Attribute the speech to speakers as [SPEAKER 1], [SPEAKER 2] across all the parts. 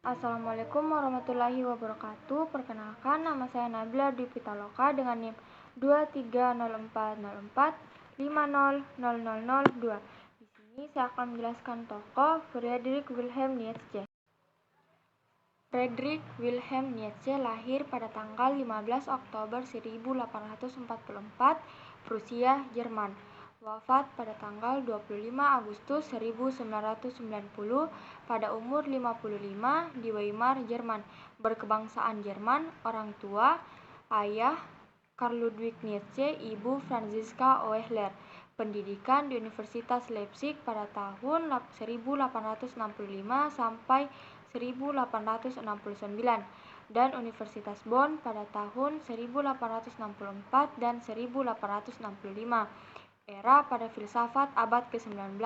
[SPEAKER 1] Assalamualaikum warahmatullahi wabarakatuh. Perkenalkan, nama saya Nabila Dwi Pitaloka dengan NIM 23044500002. Di sini saya akan menjelaskan tokoh Friedrich Wilhelm Nietzsche. Friedrich Wilhelm Nietzsche lahir pada tanggal 15 Oktober 1844, Prusia, Jerman. Wafat pada tanggal 25 Agustus 1990 pada umur 55 di Weimar, Jerman. Berkebangsaan Jerman, orang tua, ayah Karl Ludwig Nietzsche, ibu Franziska Oehler. Pendidikan di Universitas Leipzig pada tahun 1865 sampai 1869 dan Universitas Bonn pada tahun 1864 dan 1865. Era pada filsafat abad ke-19,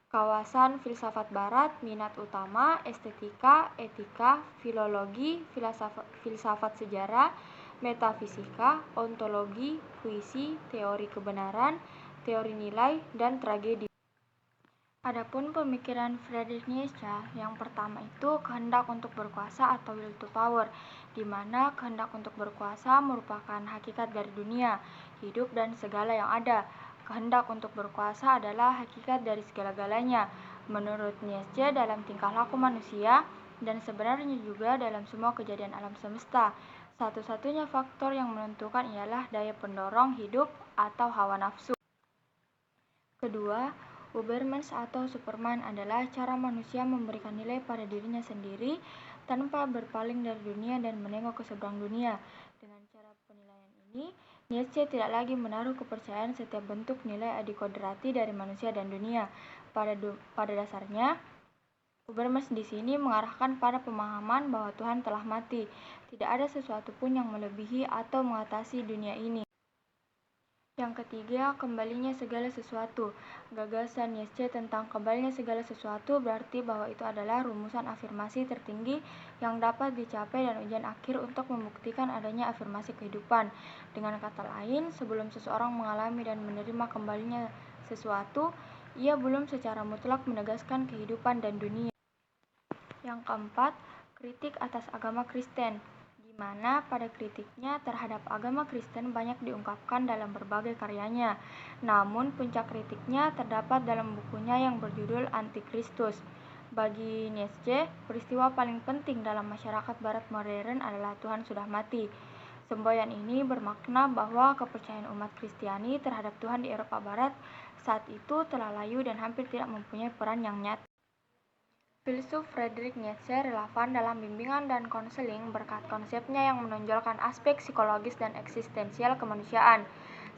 [SPEAKER 1] kawasan filsafat barat, minat utama, estetika, etika, filologi, filsafat sejarah, metafisika, ontologi, puisi, teori kebenaran, teori nilai, dan tragedi. Adapun pemikiran Friedrich Nietzsche, yang pertama itu kehendak untuk berkuasa atau will to power, di mana kehendak untuk berkuasa merupakan hakikat dari dunia, hidup, dan segala yang ada. Kehendak untuk berkuasa adalah hakikat dari segala-galanya, menurut Nietzsche dalam tingkah laku manusia, dan sebenarnya juga dalam semua kejadian alam semesta. Satu-satunya faktor yang menentukan ialah daya pendorong hidup atau hawa nafsu. Kedua, Ubermensch atau Superman adalah cara manusia memberikan nilai pada dirinya sendiri tanpa berpaling dari dunia dan menengok ke seberang dunia. Dengan cara penilaian ini, Nietzsche tidak lagi menaruh kepercayaan setiap bentuk nilai adikodrati dari manusia dan dunia. Pada dasarnya, Ubermensch di sini mengarahkan pada pemahaman bahwa Tuhan telah mati. Tidak ada sesuatu pun yang melebihi atau mengatasi dunia ini. Yang ketiga, kembalinya segala sesuatu. Gagasan Nietzsche tentang kembalinya segala sesuatu berarti bahwa itu adalah rumusan afirmasi tertinggi yang dapat dicapai dan ujian akhir untuk membuktikan adanya afirmasi kehidupan. Dengan kata lain, sebelum seseorang mengalami dan menerima kembalinya sesuatu, ia belum secara mutlak menegaskan kehidupan dan dunia. Yang keempat, kritik atas agama Kristen, di mana pada kritiknya terhadap agama Kristen banyak diungkapkan dalam berbagai karyanya. Namun puncak kritiknya terdapat dalam bukunya yang berjudul Antikristus. Bagi Nietzsche, peristiwa paling penting dalam masyarakat barat modern adalah Tuhan sudah mati. Semboyan ini bermakna bahwa kepercayaan umat Kristiani terhadap Tuhan di Eropa Barat saat itu telah layu dan hampir tidak mempunyai peran yang nyata. Filsuf Friedrich Nietzsche relevan dalam bimbingan dan konseling berkat konsepnya yang menonjolkan aspek psikologis dan eksistensial kemanusiaan.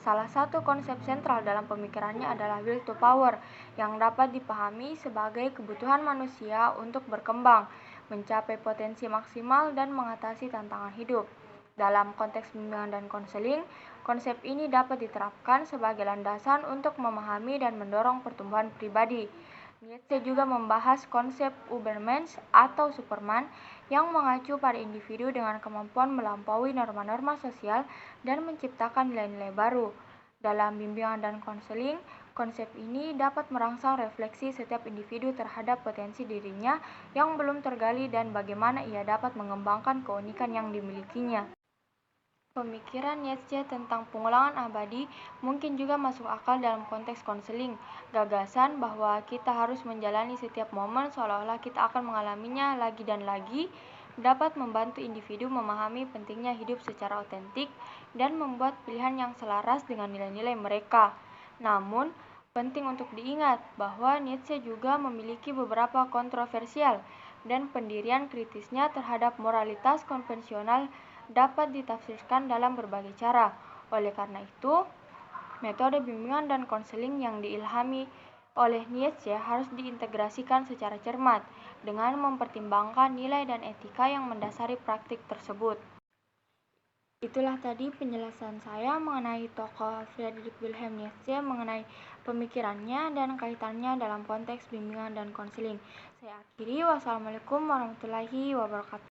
[SPEAKER 1] Salah satu konsep sentral dalam pemikirannya adalah will to power, yang dapat dipahami sebagai kebutuhan manusia untuk berkembang, mencapai potensi maksimal, dan mengatasi tantangan hidup. Dalam konteks bimbingan dan konseling, konsep ini dapat diterapkan sebagai landasan untuk memahami dan mendorong pertumbuhan pribadi. Nietzsche juga membahas konsep Ubermensch atau Superman yang mengacu pada individu dengan kemampuan melampaui norma-norma sosial dan menciptakan nilai-nilai baru. Dalam bimbingan dan konseling, konsep ini dapat merangsang refleksi setiap individu terhadap potensi dirinya yang belum tergali dan bagaimana ia dapat mengembangkan keunikan yang dimilikinya. Pemikiran Nietzsche tentang pengulangan abadi mungkin juga masuk akal dalam konteks konseling. Gagasan bahwa kita harus menjalani setiap momen seolah-olah kita akan mengalaminya lagi dan lagi dapat membantu individu memahami pentingnya hidup secara otentik dan membuat pilihan yang selaras dengan nilai-nilai mereka. Namun, penting untuk diingat bahwa Nietzsche juga memiliki beberapa kontroversial dan pendirian kritisnya terhadap moralitas konvensional dapat ditafsirkan dalam berbagai cara. Oleh karena itu, metode bimbingan dan konseling yang diilhami oleh Nietzsche harus diintegrasikan secara cermat dengan mempertimbangkan nilai dan etika yang mendasari praktik tersebut. Itulah tadi penjelasan saya mengenai tokoh Friedrich Wilhelm Nietzsche, mengenai pemikirannya dan kaitannya dalam konteks bimbingan dan konseling. Saya akhiri, wassalamualaikum warahmatullahi wabarakatuh.